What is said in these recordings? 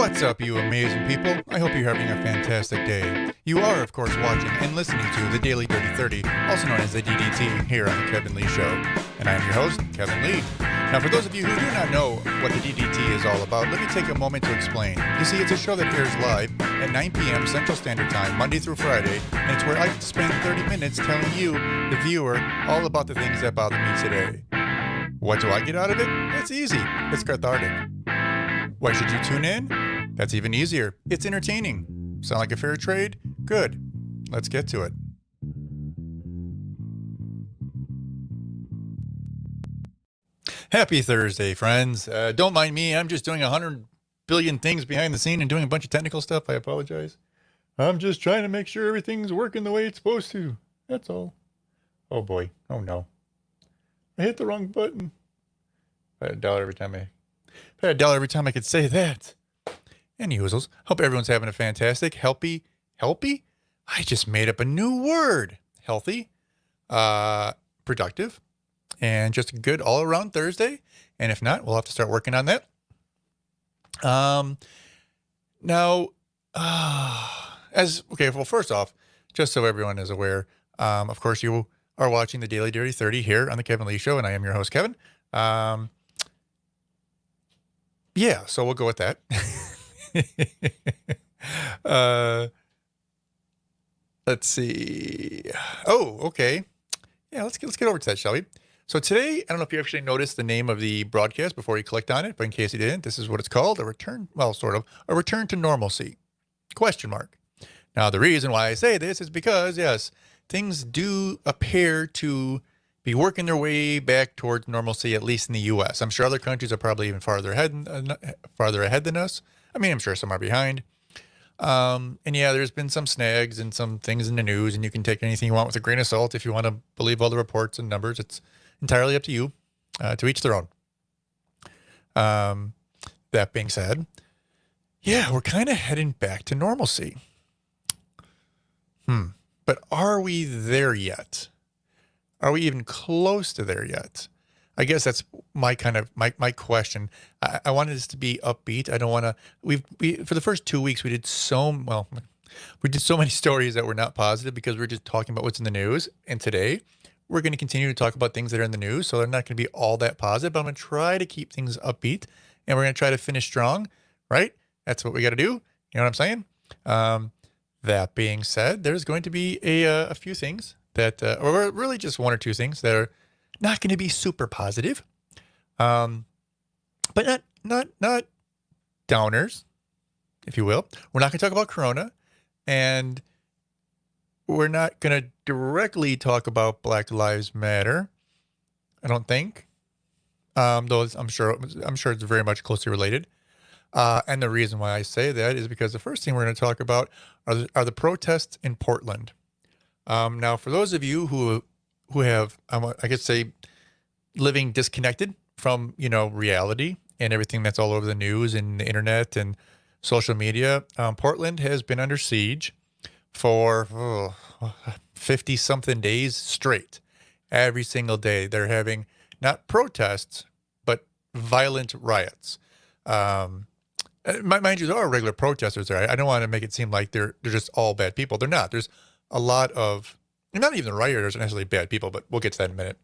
What's up, you amazing people? I hope you're having a fantastic day. You are, of course, watching and listening to the Daily Dirty 30, also known as the DDT, here on The Kevin Lee Show. And I'm your host, Kevin Lee. Now, for those of you who do not know what the DDT is all about, let me take a moment to explain. You see, it's a show that airs live at 9 p.m. Central Standard Time, Monday through Friday, and it's where I get to spend 30 minutes telling you, the viewer, all about the things that bother me today. What do I get out of it? It's easy. It's cathartic. Why should you tune in? That's even easier. It's entertaining. Sound like a fair trade? Good. Let's get to it. Happy Thursday, friends. Don't mind me. I'm just doing 100 billion things behind the scene and doing a bunch of technical stuff. I apologize. I'm just trying to make sure everything's working the way it's supposed to. That's all. Oh boy. Oh no. I hit the wrong button. I had $1 every time I could say that. Any hoozles. Hope everyone's having a fantastic, healthy? I just made up a new word. Healthy, productive, and just a good all-around Thursday. And if not, we'll have to start working on that. First off, just so everyone is aware, of course, you are watching the Daily Dirty 30 here on the Kevin Lee Show, and I am your host, Kevin. So we'll go with that. Let's see. Oh, okay. Yeah, let's get over to that, shall we? So today, I don't know if you actually noticed the name of the broadcast before you clicked on it, but in case you didn't, this is what it's called, a return to normalcy, ? Now, the reason why I say this is because, yes, things do appear to be working their way back towards normalcy, at least in the U.S. I'm sure other countries are probably even farther ahead than us. I mean, I'm sure some are behind. And yeah, there's been some snags and some things in the news, and you can take anything you want with a grain of salt if you want to believe all the reports and numbers. It's entirely up to you, to each their own. That being said, yeah, we're kind of heading back to normalcy. But are we there yet? Are we even close to there yet? I guess that's my question. I wanted this to be upbeat. I don't want to. We for the first 2 weeks we did so many stories that were not positive because we were just talking about what's in the news. And today we're going to continue to talk about things that are in the news, so they're not going to be all that positive. But I'm going to try to keep things upbeat, and we're going to try to finish strong. Right? That's what we got to do. You know what I'm saying? That being said, there's going to be a few things that, or really just one or two things that are not going to be super positive, but not downers, if you will. We're not going to talk about Corona, and we're not going to directly talk about Black Lives Matter. I don't think, though I'm sure it's very much closely related. And the reason why I say that is because the first thing we're going to talk about are the protests in Portland. Now, for those of you who have, I could say, living disconnected from, reality and everything that's all over the news and the internet and social media, Portland has been under siege for 50-something days straight. Every single day, they're having not protests, but violent riots. Mind you, there are regular protesters there. I don't want to make it seem like they're just all bad people. They're not. There's a lot of, not even the rioters are necessarily bad people, but we'll get to that in a minute.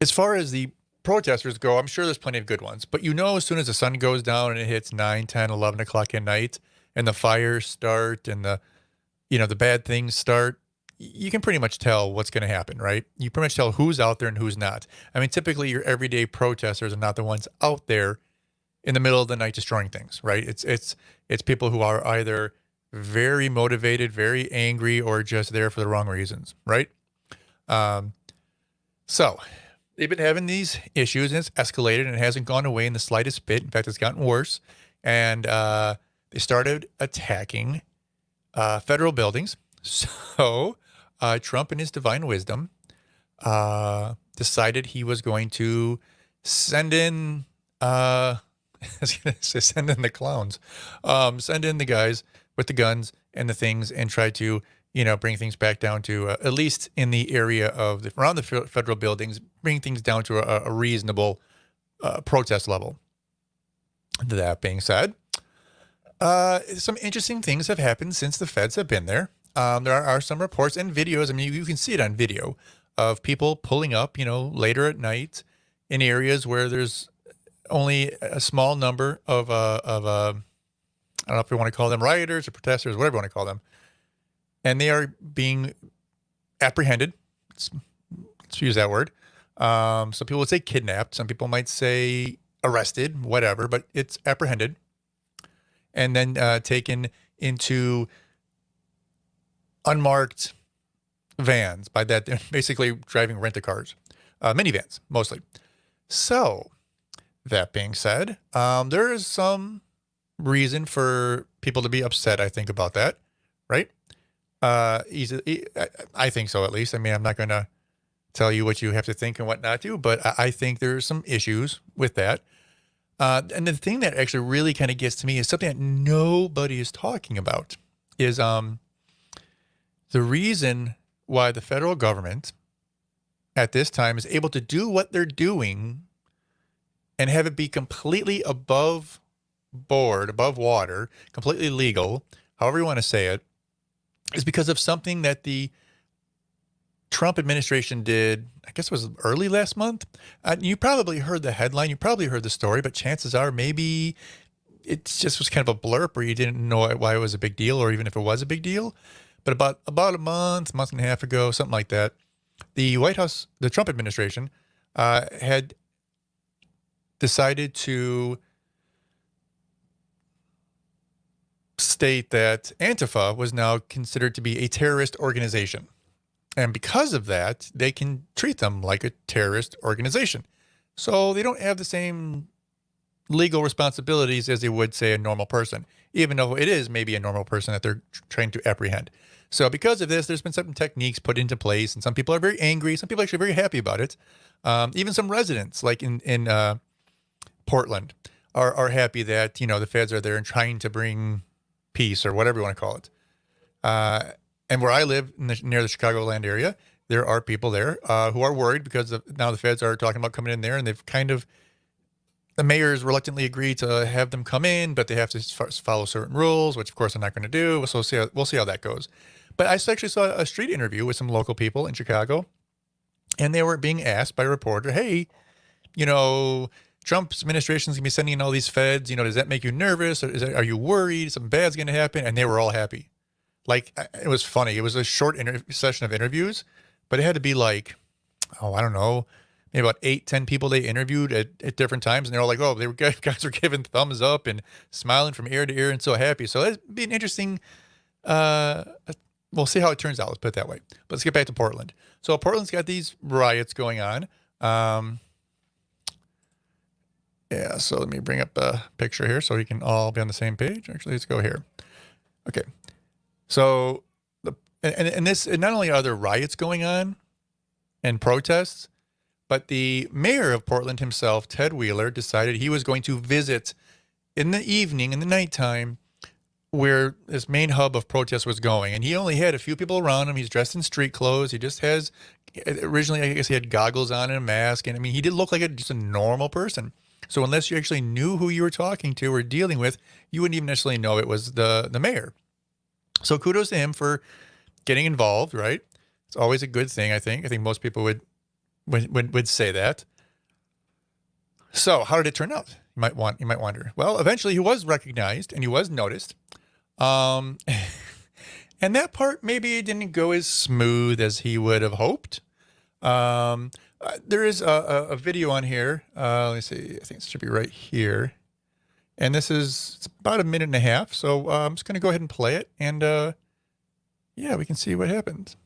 As far as the protesters go, I'm sure there's plenty of good ones. But as soon as the sun goes down and it hits 9, 10, 11 o'clock at night, and the fires start and the bad things start, you can pretty much tell what's going to happen, right? You pretty much tell who's out there and who's not. I mean, typically your everyday protesters are not the ones out there in the middle of the night destroying things, right? It's people who are either very motivated, very angry, or just there for the wrong reasons, right? So they've been having these issues, and it's escalated, and it hasn't gone away in the slightest bit. In fact, it's gotten worse. And they started attacking federal buildings. So Trump, in his divine wisdom, decided he was going to send in send in the clowns, send in the guys with the guns and the things, and try to, bring things back down to, at least in the area of around the federal buildings, bring things down to a reasonable protest level. That being said, some interesting things have happened since the feds have been there. There are some reports and videos. I mean, you can see it on video of people pulling up, later at night in areas where there's only a small number of I don't know if you want to call them rioters or protesters, whatever you want to call them, and they are being apprehended. Let's use that word. Some people would say kidnapped. Some people might say arrested, whatever, but it's apprehended and then taken into unmarked vans. By that, they're basically driving rent-a-cars, minivans mostly. So that being said, there is some reason for people to be upset, I think, about that, right? I think so, at least. I mean, I'm not going to tell you what you have to think and what not to, but I think there's some issues with that. And the thing that actually really kind of gets to me is something that nobody is talking about is the reason why the federal government at this time is able to do what they're doing and have it be completely above board, above water, completely legal, however you want to say it, is because of something that the Trump administration did, I guess it was early last month. You probably heard the headline, you probably heard the story, but chances are maybe it just was kind of a blurb where you didn't know why it was a big deal or even if it was a big deal. But about a month and a half ago, something like that, the White House, the Trump administration, had decided to state that Antifa was now considered to be a terrorist organization. And because of that, they can treat them like a terrorist organization. So they don't have the same legal responsibilities as they would, say, a normal person, even though it is maybe a normal person that they're trying to apprehend. So because of this, there's been some techniques put into place, and some people are very angry. Some people are actually very happy about it. Even some residents, like in Portland, are happy that, the feds are there and trying to bring peace or whatever you want to call it. And where I live near the Chicagoland area, there are people there who are worried because now the feds are talking about coming in there, and they've the mayors reluctantly agreed to have them come in, but they have to follow certain rules, which of course I'm not going to do. So we'll see how that goes. But I actually saw a street interview with some local people in Chicago, and they were being asked by a reporter, hey, Trump's administration is going to be sending in all these feds. Does that make you nervous? Or are you worried something bad's going to happen? And they were all happy. Like, it was funny. It was a short session of interviews, but it had to be like, I don't know, maybe about 8-10 people they interviewed at different times. And they're all like, oh, guys were giving thumbs up and smiling from ear to ear and so happy. So that'd be an interesting, we'll see how it turns out. Let's put it that way. But let's get back to Portland. So Portland's got these riots going on. Yeah, so let me bring up a picture here so we can all be on the same page. Actually, let's go here. Okay. So, and not only are there riots going on and protests, but the mayor of Portland himself, Ted Wheeler, decided he was going to visit in the evening, in the nighttime, where this main hub of protest was going. And he only had a few people around him. He's dressed in street clothes. He just has, originally, I guess he had goggles on and a mask. And I mean, he did look like just a normal person. So unless you actually knew who you were talking to or dealing with, you wouldn't even necessarily know it was the mayor. So kudos to him for getting involved, right? It's always a good thing, I think. I think most people would say that. So how did it turn out? You might wonder. Well, eventually he was recognized and he was noticed. And that part maybe didn't go as smooth as he would have hoped. There is a video on here. Let me see. I think it should be right here. And it's about a minute and a half. So I'm just going to go ahead and play it. And yeah, we can see what happens.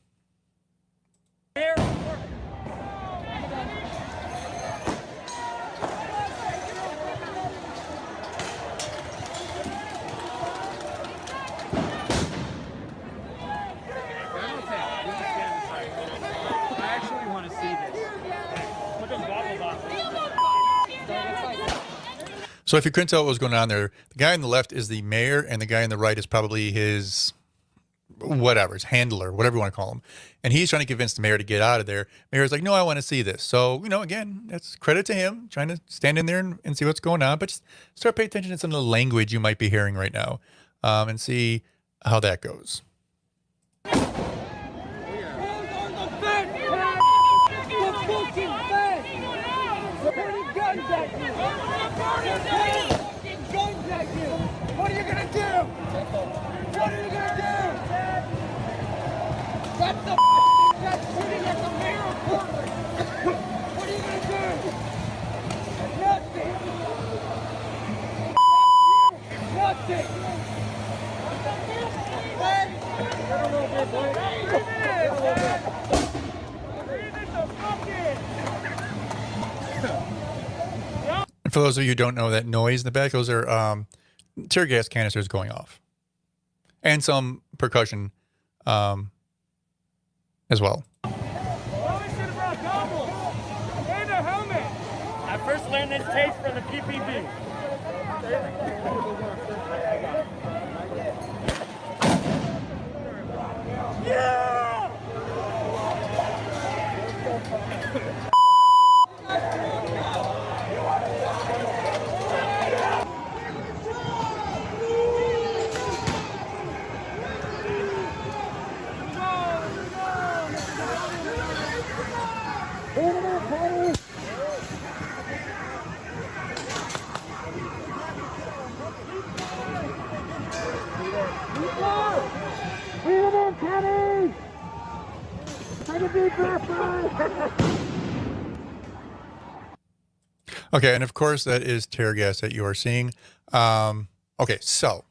So if you couldn't tell what was going on there, the guy on the left is the mayor, and the guy on the right is probably his whatever, his handler, whatever you want to call him. And he's trying to convince the mayor to get out of there. Mayor's like, no, I want to see this. So, again, that's credit to him, trying to stand in there and see what's going on. But just start paying attention to some of the language you might be hearing right now, and see how that goes. What are you gonna do? What are you gonna do? That's the that's shooting at the mayor of Portland. What are you gonna do? Nothing. Nothing. And for those of you who don't know that noise in the back, those are tear gas canisters going off, and some percussion as well. I first learned this taste from the PPB. Yeah! Okay, and of course that is tear gas that you are seeing. Okay, so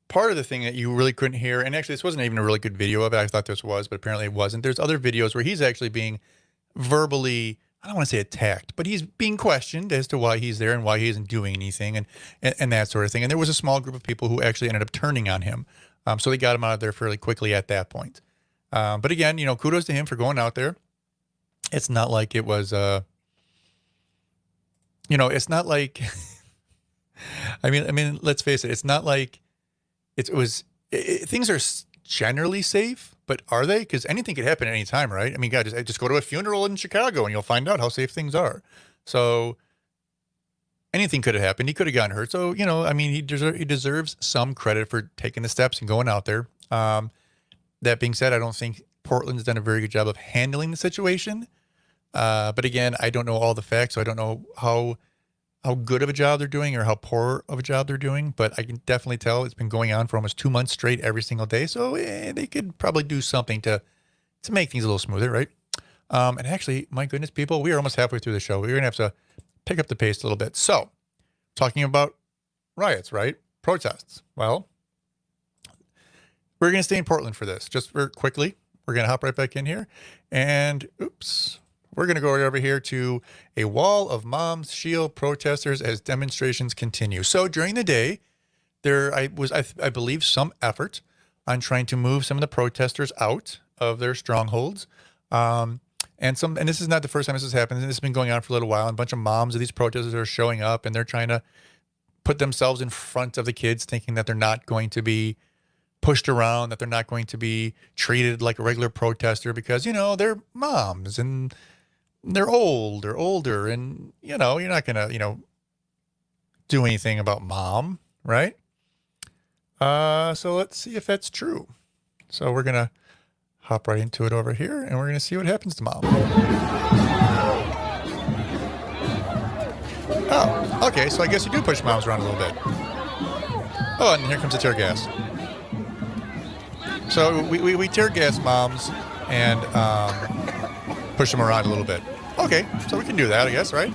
part of the thing that you really couldn't hear, and actually this wasn't even a really good video of it. I thought this was, but apparently it wasn't. There's other videos where he's actually being verbally, I don't want to say attacked, but he's being questioned as to why he's there and why he isn't doing anything and that sort of thing. And there was a small group of people who actually ended up turning on him. So they got him out of there fairly quickly at that point. But again, kudos to him for going out there. It's not like it was, it's not like, I mean, let's face it. It's not like things are generally safe, but are they? Because anything could happen at any time, right? I mean, God, just go to a funeral in Chicago and you'll find out how safe things are. So anything could have happened. He could have gotten hurt. So, he deserves some credit for taking the steps and going out there. That being said, I don't think Portland's done a very good job of handling the situation. But again, I don't know all the facts, so I don't know how good of a job they're doing or how poor of a job they're doing. But I can definitely tell it's been going on for almost 2 months straight every single day. So they could probably do something to make things a little smoother, right? And actually, my goodness, people, we are almost halfway through the show. We're going to have to pick up the pace a little bit. So, talking about riots, right? Protests. Well, we're going to stay in Portland for this. Just very quickly, we're going to hop right back in here. And, we're going to go right over here to a wall of moms shield protesters as demonstrations continue. So during the day, I believe, some effort on trying to move some of the protesters out of their strongholds. And this is not the first time this has happened. This has been going on for a little while. And a bunch of moms of these protesters are showing up and they're trying to put themselves in front of the kids, thinking that they're not going to be pushed around, that they're not going to be treated like a regular protester because, they're moms and they're older, and, you're not going to, do anything about mom, right? So let's see if that's true. So we're going to hop right into it over here, and we're going to see what happens to mom. Oh, okay, so I guess you do push moms around a little bit. Oh, and here comes the tear gas. So we tear gas moms and push them around a little bit. Okay, so we can do that, I guess, right?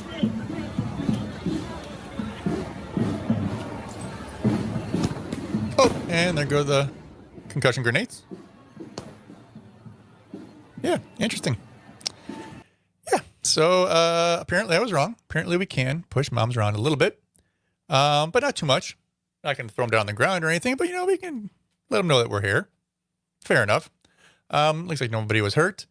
Oh, and there go the concussion grenades. Yeah, interesting. Yeah, so apparently I was wrong. Apparently we can push moms around a little bit, but not too much. Not going to throw them down on the ground or anything, but, we can let them know that we're here. Fair enough. Looks like nobody was hurt.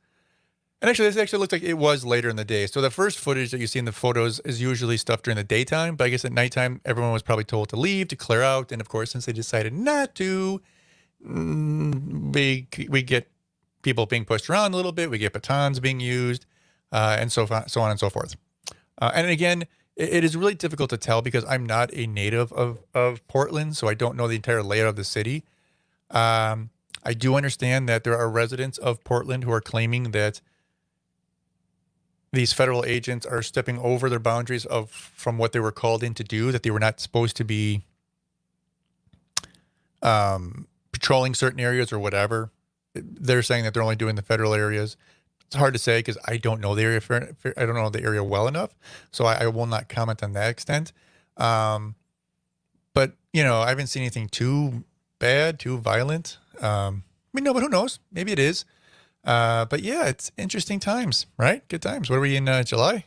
And actually, this actually looks like it was later in the day. So the first footage that you see in the photos is usually stuff during the daytime. But I guess at nighttime, everyone was probably told to leave, to clear out. And of course, since they decided not to, we get people being pushed around a little bit. We get batons being used, and so on and so forth. And again, it is really difficult to tell because I'm not a native of Portland, so I don't know the entire layout of the city. I do understand that there are residents of Portland who are claiming that these federal agents are stepping over their boundaries from what they were called in to do, that they were not supposed to be patrolling certain areas or whatever. They're saying that they're only doing the federal areas. It's hard to say because I don't know the area. I don't know the area well enough, so I will not comment on that extent. But I haven't seen anything too bad, too violent. No, but who knows? Maybe it is. But yeah, it's interesting times, right? Good times. What are we in July?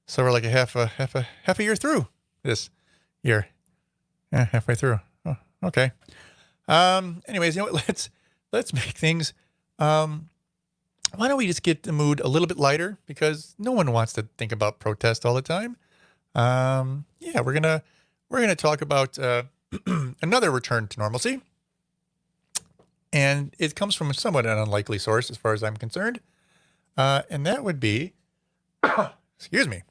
So we're like a half a year through this year. Yeah, halfway through. Oh, okay. Anyways, you know what? Let's make things. Why don't we just get the mood a little bit lighter, because no one wants to think about protest all the time. Yeah, we're gonna talk about another return to normalcy. And it comes from somewhat an unlikely source as far as I'm concerned. And that would be, excuse me,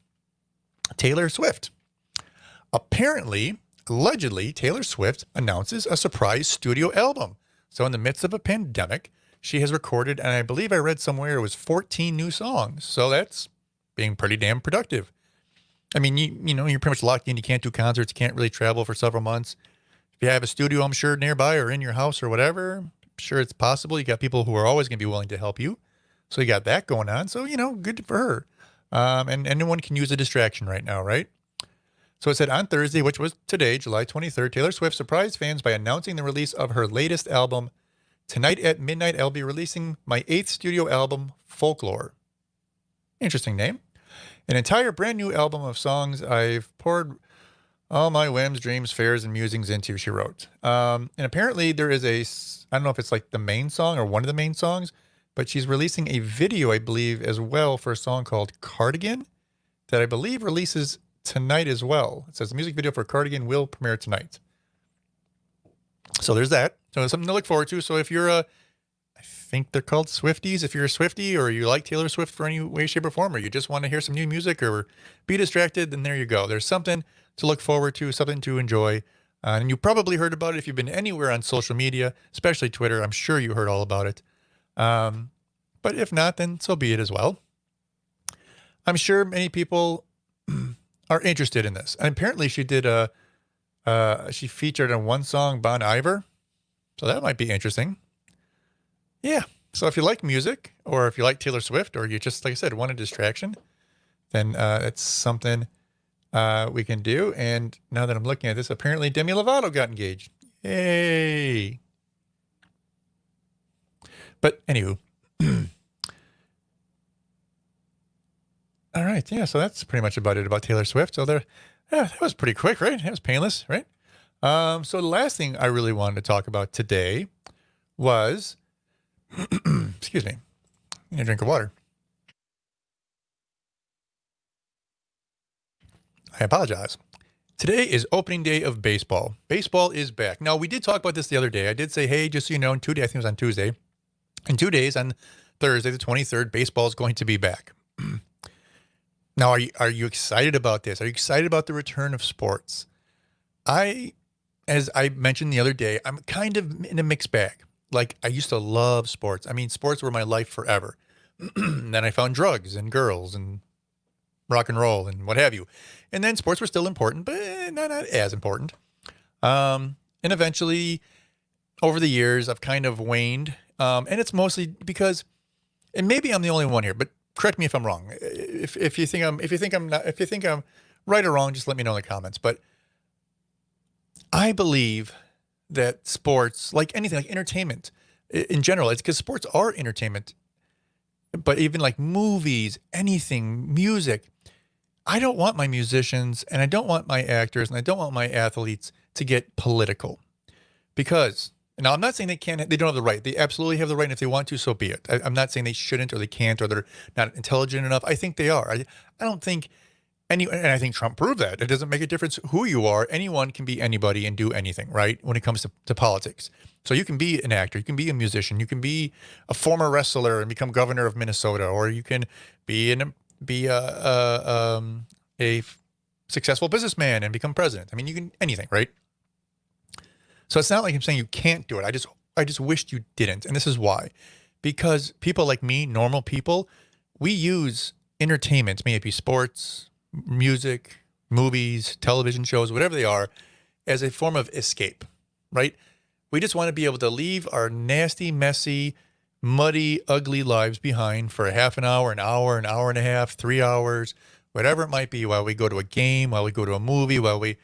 Taylor Swift. Apparently, allegedly, Taylor Swift announces a surprise studio album. So in the midst of a pandemic, she has recorded, and I believe I read somewhere it was 14 new songs. So that's being pretty damn productive. I mean, you're pretty much locked in. You can't do concerts. You can't really travel for several months. If you have a studio, I'm sure, nearby or in your house or whatever, sure it's possible. You got people who are always going to be willing to help you. So you got that going on. So, good for her. And anyone can use a distraction right now, right? So it said on Thursday, which was today, July 23rd, Taylor Swift surprised fans by announcing the release of her latest album. Tonight at midnight, I'll be releasing my 8th studio album, Folklore. Interesting name. An entire brand new album of songs I've poured all my whims, dreams, fears, and musings into, she wrote. And apparently there is I don't know if it's like the main song or one of the main songs, but she's releasing a video, I believe, as well for a song called Cardigan that I believe releases tonight as well. It says the music video for Cardigan will premiere tonight. So there's that. So something to look forward to. So if you're I think they're called Swifties. If you're a Swiftie or you like Taylor Swift for any way, shape, or form, or you just want to hear some new music or be distracted, then there you go. There's something to look forward to, something to enjoy. And you probably heard about it if you've been anywhere on social media, especially Twitter. I'm sure you heard all about it. But if not, then so be it as well. I'm sure many people are interested in this. And apparently she did she featured on one song Bon Iver. So that might be interesting. Yeah. So if you like music, or if you like Taylor Swift, or you just, like I said, want a distraction, then it's something we can do. And now that I'm looking at this, apparently Demi Lovato got engaged. Yay. But anywho. All right. Yeah. So that's pretty much about it about Taylor Swift. So that was pretty quick, right? That was painless, right? So the last thing I really wanted to talk about today was, excuse me, I need a drink of water. I apologize. Today is opening day of baseball. Baseball is back. Now, we did talk about this the other day. I did say, hey, just so you know, in 2 days, I think it was on Tuesday. In 2 days, on Thursday, the 23rd, baseball is going to be back. Now, are you excited about this? Are you excited about the return of sports? As I mentioned the other day, I'm kind of in a mixed bag. Like, I used to love sports. I mean, sports were my life forever. Then I found drugs and girls and rock and roll and what have you. And then sports were still important, but not as important. And eventually, over the years, I've kind of waned. And it's mostly because, and maybe I'm the only one here, but correct me if I'm wrong. If you think I'm right or wrong, just let me know in the comments. But I believe that sports, like anything, like entertainment in general, it's because sports are entertainment. But even like movies, anything, music, I don't want my musicians and I don't want my actors and I don't want my athletes to get political. Because, now I'm not saying they don't have the right. They absolutely have the right, and if they want to, so be it. I'm not saying they shouldn't or they can't or they're not intelligent enough. I think they are. I don't think and I think Trump proved that. It doesn't make a difference who you are. Anyone can be anybody and do anything, right? When it comes to politics. So you can be an actor, you can be a musician, you can be a former wrestler and become governor of Minnesota, or you can be a successful businessman and become president. I mean, you can anything, right? So it's not like I'm saying you can't do it. I just wished you didn't. And this is why. Because people like me, normal people, we use entertainment, may it be sports, music, movies, television shows, whatever they are, as a form of escape, right? We just want to be able to leave our nasty, messy, muddy, ugly lives behind for a half an hour, an hour and a half, 3 hours, whatever it might be, while we go to a game, while we go to a movie, while we,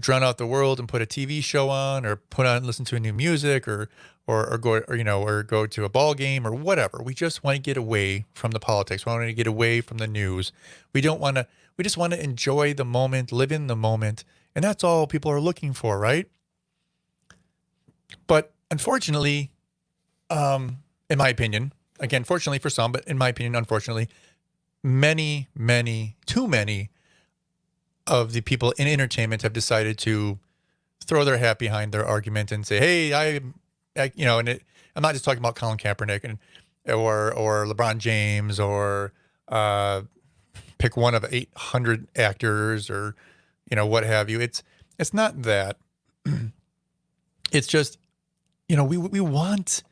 drown out the world and put a TV show on, or listen to a new music, or go to a ball game or whatever. We just want to get away from the politics. We want to get away from the news. We just want to enjoy the moment, live in the moment. And that's all people are looking for, right? But unfortunately, in my opinion, again, fortunately for some, but in my opinion, unfortunately, too many of the people in entertainment have decided to throw their hat behind their argument and say, hey, I'm not just talking about Colin Kaepernick or LeBron James, or pick one of 800 actors, or, what have you. It's not that. It's just, we want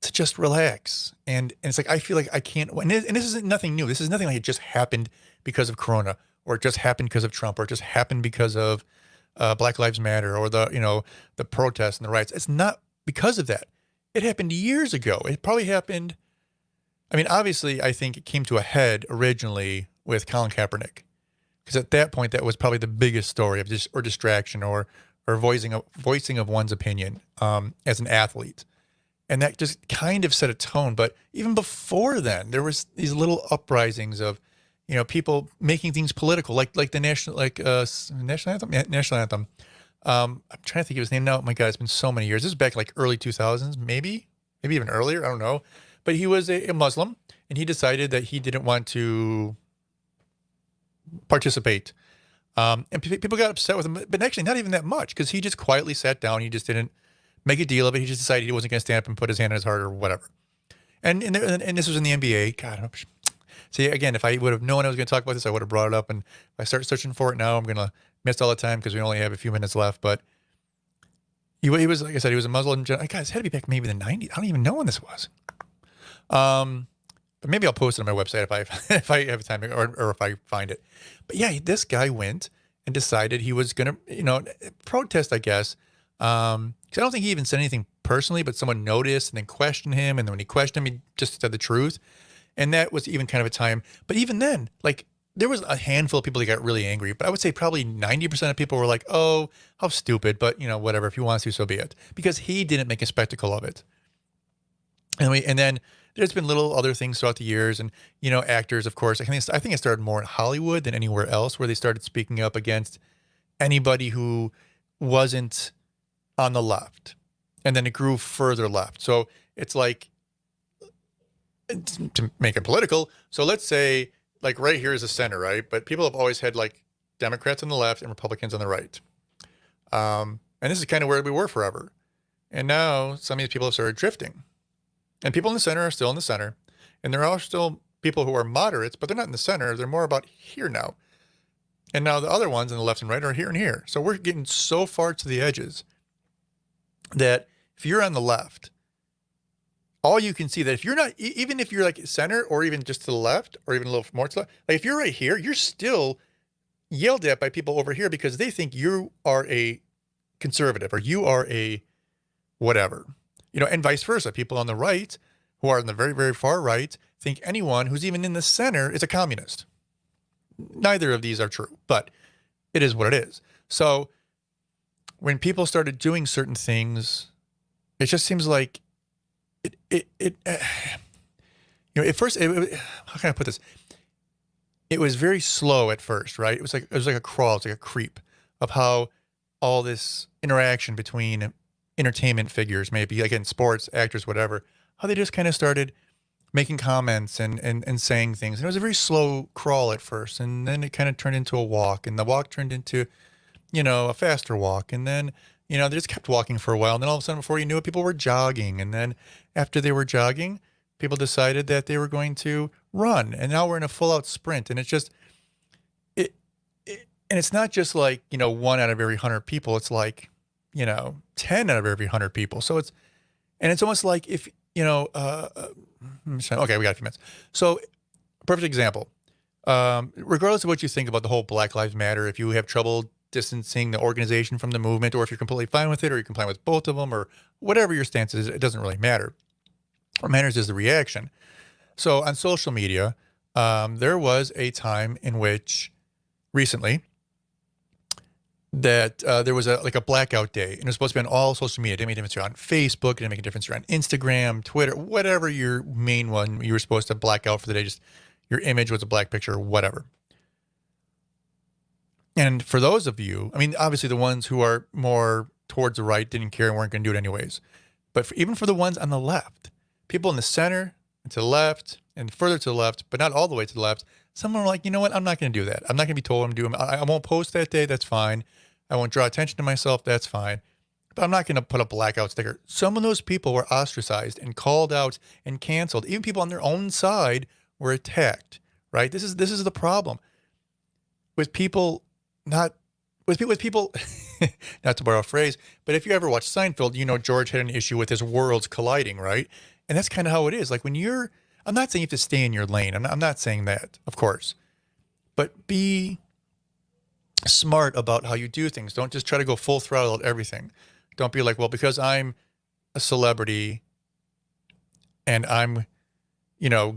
to just relax. And it's like, I feel like I can't, and this isn't nothing new. This is nothing like it just happened because of Corona, or it just happened because of Trump, or it just happened because of Black Lives Matter, or the protests and the riots. It's not because of that. It happened years ago. It probably happened. I mean, obviously, I think it came to a head originally with Colin Kaepernick, because at that point, that was probably the biggest story of distraction, or voicing of one's opinion as an athlete. And that just kind of set a tone. But even before then, there was these little uprisings of, people making things political, like the national anthem. National anthem. I'm trying to think of his name now. Oh my God, it's been so many years. This is back like early 2000s, maybe even earlier. I don't know. But he was a Muslim, and he decided that he didn't want to participate. And people got upset with him, but actually not even that much, because he just quietly sat down. He just didn't make a deal of it. He just decided he wasn't going to stand up and put his hand on his heart or whatever. And this was in the NBA. God, see, again, if I would have known I was going to talk about this, I would have brought it up. And if I start searching for it now, I'm going to miss all the time, because we only have a few minutes left. But he was, like I said, he was a Muslim. God, it had to be back maybe the 90s. I don't even know when this was. But maybe I'll post it on my website if I have time, or if I find it. But yeah, this guy went and decided he was going to, protest, I guess. Because I don't think he even said anything personally, but someone noticed and then questioned him. And then when he questioned him, he just said the truth. And that was even kind of a time. But even then, like, there was a handful of people that got really angry. But I would say probably 90% of people were like, oh, how stupid. But, whatever. If he wants to, so be it. Because he didn't make a spectacle of it. And then there's been little other things throughout the years. And, actors, of course. I think it started more in Hollywood than anywhere else, where they started speaking up against anybody who wasn't on the left. And then it grew further left. So it's like, to make it political. So let's say, like, right here is the center, right? But people have always had, like, Democrats on the left and Republicans on the right. And this is kind of where we were forever. And now some of these people have started drifting. And people in the center are still in the center. And there are still people who are moderates, but they're not in the center. They're more about here now. And now the other ones on the left and right are here and here. So we're getting so far to the edges that if you're on the left, all you can see that if you're not, even if you're like center, or even just to the left, or even a little more to the left, like if you're right here, you're still yelled at by people over here because they think you are a conservative, or you are a whatever, and vice versa. People on the right, who are on the very, very far right, think anyone who's even in the center is a communist. Neither of these are true, but it is what it is. So when people started doing certain things, it just seems like at first, how can I put this? It was very slow at first, right? It was like a crawl, it's like a creep of how all this interaction between entertainment figures, maybe again, sports, actors, whatever, how they just kind of started making comments and saying things. And it was a very slow crawl at first, and then it kind of turned into a walk, and the walk turned into, a faster walk, and then, they just kept walking for a while, and then all of a sudden, before you knew it, people were jogging, and then after they were jogging, people decided that they were going to run, and now we're in a full-out sprint, and it's just, and it's not just like, 1 out of every 100 people, it's like, 10 out of every 100 people, so it's almost like if, okay, we got a few minutes. So, perfect example. Regardless of what you think about the whole Black Lives Matter, if you have trouble distancing the organization from the movement, or if you're completely fine with it, or you're complying with both of them, or whatever your stance is, it doesn't really matter. What matters is the reaction. So, on social media, there was a time in which, recently, that there was a blackout day, and it was supposed to be on all social media. It didn't make a difference if you're on Facebook, it didn't make a difference if you're on Instagram, Twitter, whatever your main one, you were supposed to black out for the day, just your image was a black picture, whatever. And for those of you, I mean, obviously the ones who are more towards the right didn't care and weren't going to do it anyways. But even for the ones on the left, people in the center and to the left and further to the left, but not all the way to the left, some are like, you know what, I'm not going to do that. I'm not going to be told I'm doing, I won't post that day, that's fine. I won't draw attention to myself, that's fine. But I'm not going to put a blackout sticker. Some of those people were ostracized and called out and canceled. Even people on their own side were attacked, right? This is the problem. With people not to borrow a phrase, but if you ever watch Seinfeld, George had an issue with his worlds colliding, right? And that's kind of how it is. Like when I'm not saying you have to stay in your lane. I'm not saying that, of course. But be smart about how you do things. Don't just try to go full throttle at everything. Don't be like, well, because I'm a celebrity and I'm,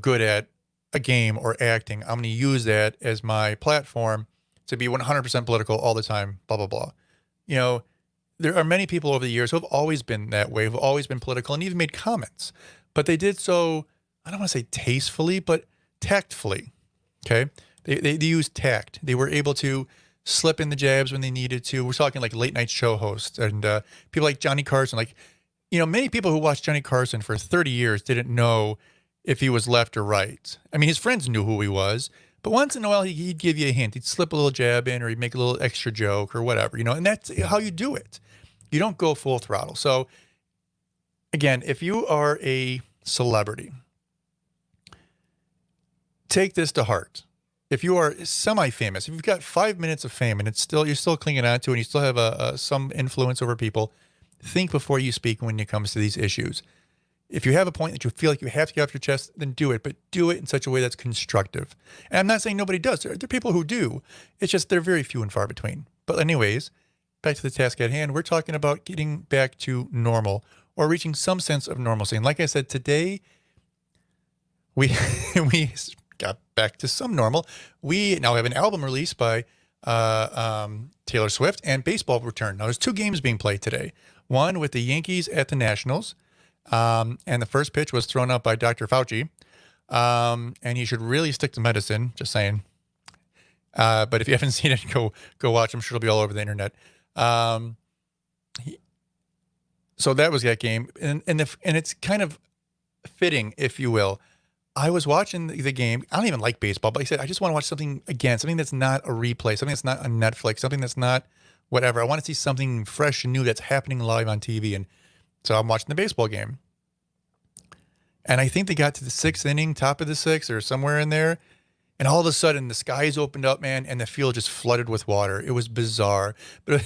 good at a game or acting, I'm going to use that as my platform to be 100% political all the time, blah, blah, blah. There are many people over the years who have always been that way, who've always been political and even made comments. But they did so, I don't want to say tastefully, but tactfully, okay? They used tact. They were able to slip in the jabs when they needed to. We're talking like late night show hosts and people like Johnny Carson. Like, many people who watched Johnny Carson for 30 years didn't know if he was left or right. I mean, his friends knew who he was, but once in a while he'd give you a hint. He'd slip a little jab in, or he'd make a little extra joke or whatever, and that's how you do it. You don't go full throttle. So again, if you are a celebrity, take this to heart. If you are semi-famous, if you've got 5 minutes of fame and you're still clinging on to it and you still have some influence over people, think before you speak when it comes to these issues. If you have a point that you feel like you have to get off your chest, then do it, but do it in such a way that's constructive. And I'm not saying nobody does. There are people who do. It's just they're very few and far between. But anyways, back to the task at hand. We're talking about getting back to normal or reaching some sense of normalcy. And like I said, today we got back to some normal. We now have an album release by Taylor Swift, and baseball returned. Now, there's 2 games being played today. One with the Yankees at the Nationals, and the first pitch was thrown out by Dr. Fauci, and he should really stick to medicine, just saying. But if you haven't seen it, go watch. I'm sure it'll be all over the internet. So that was that game, and it's kind of fitting, if you will. I was watching the game. I don't even like baseball, but I said, I just want to watch something again, something that's not a replay, something that's not on Netflix, something that's not whatever. I want to see something fresh and new that's happening live on TV. And so I'm watching the baseball game. And I think they got to the 6th inning, top of the 6th or somewhere in there. And all of a sudden the skies opened up, man, and the field just flooded with water. It was bizarre. But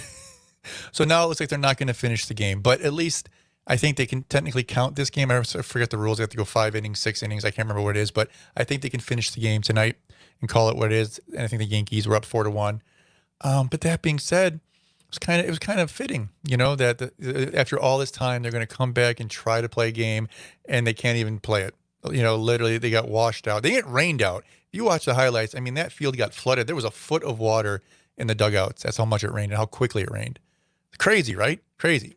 so now it looks like they're not going to finish the game, but at least I think they can technically count this game. I forget the rules. They have to go 5 innings, 6 innings. I can't remember what it is, but I think they can finish the game tonight and call it what it is. And I think the Yankees were up 4-1. But that being said, it was kind of fitting, that after all this time, they're going to come back and try to play a game, and they can't even play it. Literally, they got washed out. They get rained out. If you watch the highlights, I mean, that field got flooded. There was a foot of water in the dugouts. That's how much it rained and how quickly it rained. Crazy, right? Crazy.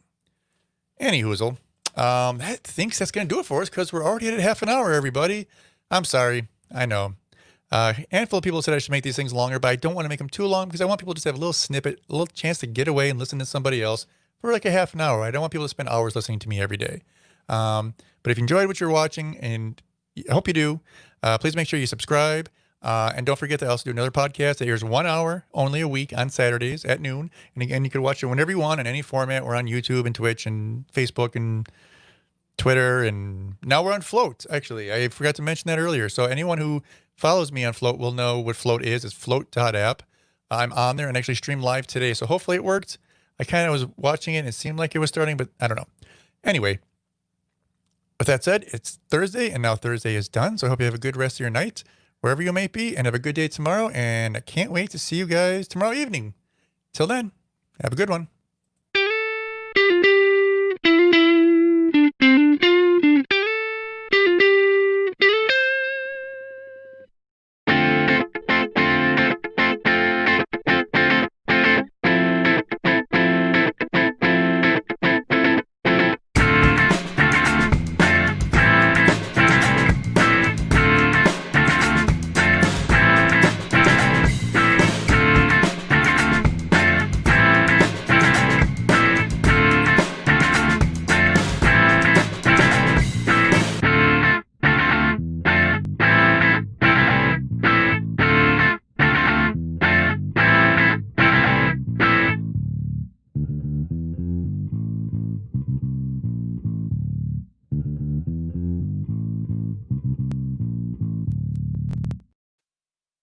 Anyhoozle, that thinks that's going to do it for us because we're already at half an hour, everybody. I'm sorry. I know. A handful of people said I should make these things longer, but I don't want to make them too long because I want people to just have a little snippet, a little chance to get away and listen to somebody else for like a half an hour. I don't want people to spend hours listening to me every day. But if you enjoyed what you're watching and I hope you do. Please make sure you subscribe. And don't forget to also do another podcast that airs 1 hour only a week on Saturdays at noon. And again, you can watch it whenever you want in any format. We're on YouTube and Twitch and Facebook and Twitter. And now we're on Float, actually. I forgot to mention that earlier. So anyone who follows me on Float will know what Float is. It's float.app. I'm on there and actually stream live today. So hopefully it worked. I kind of was watching it and it seemed like it was starting, but I don't know. Anyway, with that said, it's Thursday and now Thursday is done. So I hope you have a good rest of your night, wherever you may be, and have a good day tomorrow. And I can't wait to see you guys tomorrow evening. Till then, have a good one.